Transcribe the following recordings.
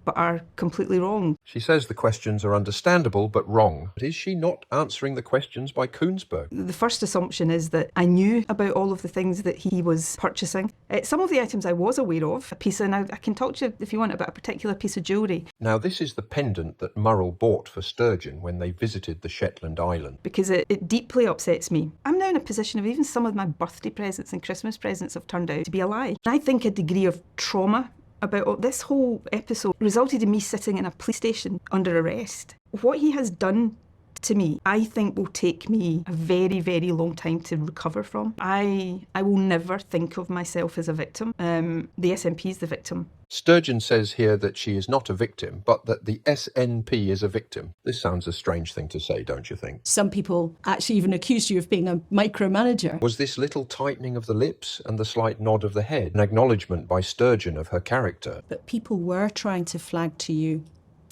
but are completely wrong. She says the questions are understandable but wrong. But is she not answering the questions by Koonsberg? The first assumption is that I knew about all of the things that he was purchasing. Some of the items I was aware of, a piece, and I can talk to you if you want about a particular piece of jewellery. Now this is the pendant that Murrel bought for Sturgeon when they visited the Shetland Island. Because it deeply upsets me. I'm now in a position of even some of my birthday presents and Christmas presents have turned out to be a lie. I think a degree of trauma about this whole episode resulted in me sitting in a police station under arrest. What he has done to me, I think will take me a very, very long time to recover from. I will never think of myself as a victim. The SNP is the victim. Sturgeon says here that she is not a victim, but that the SNP is a victim. This sounds a strange thing to say, don't you think? Some people actually even accused you of being a micromanager. Was this little tightening of the lips and the slight nod of the head an acknowledgement by Sturgeon of her character? But people were trying to flag to you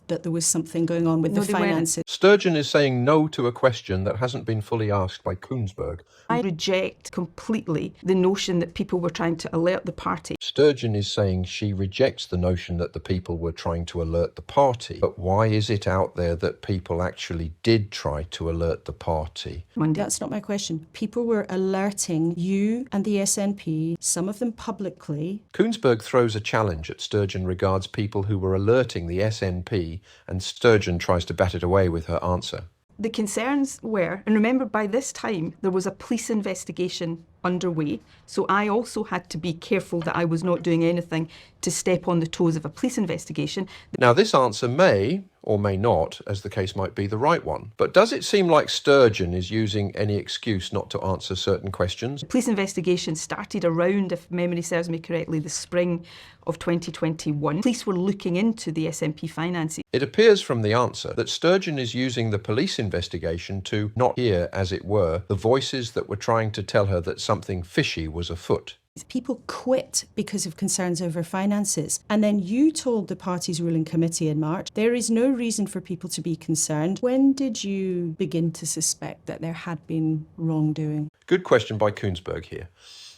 that there was something going on with the finances. Sturgeon is saying no to a question that hasn't been fully asked by Koonsberg. I reject completely the notion that people were trying to alert the party. Sturgeon is saying she rejects the notion that the people were trying to alert the party. But why is it out there that people actually did try to alert the party? That's not my question. People were alerting you and the SNP, some of them publicly. Koonsberg throws a challenge at Sturgeon regards people who were alerting the SNP, and Sturgeon tries to bat it away with her answer. The concerns were, and remember by this time there was a police investigation underway, so I also had to be careful that I was not doing anything to step on the toes of a police investigation. Now this answer may, or may not, as the case might be, the right one. But does it seem like Sturgeon is using any excuse not to answer certain questions? The police investigation started around, if memory serves me correctly, the spring of 2021. Police were looking into the SNP finances. It appears from the answer that Sturgeon is using the police investigation to not hear, as it were, the voices that were trying to tell her that something fishy was afoot. People quit because of concerns over finances. And then you told the party's ruling committee in March, there is no reason for people to be concerned. When did you begin to suspect that there had been wrongdoing? Good question by Koonsberg here.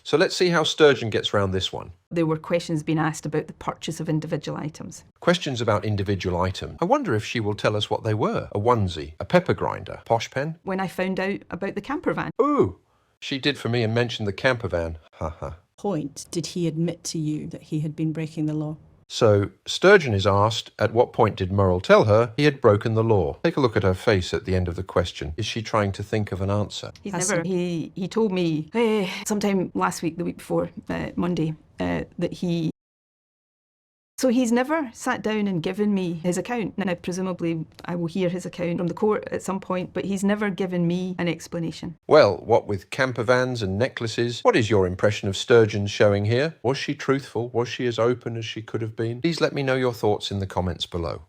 So let's see how Sturgeon gets round this one. There were questions being asked about the purchase of individual items. Questions about individual items. I wonder if she will tell us what they were. A onesie, a pepper grinder, posh pen. When I found out about the campervan. Ooh, she did for me and mentioned the campervan. Ha ha. Point did he admit to you that he had been breaking the law? So Sturgeon is asked, at what point did Murrel tell her he had broken the law? Take a look at her face at the end of the question. Is she trying to think of an answer? He told me sometime last week, the week before, Monday, that he... So he's never sat down and given me his account. Now, presumably, I will hear his account from the court at some point, but he's never given me an explanation. Well, what with campervans and necklaces, what is your impression of Sturgeon's showing here? Was she truthful? Was she as open as she could have been? Please let me know your thoughts in the comments below.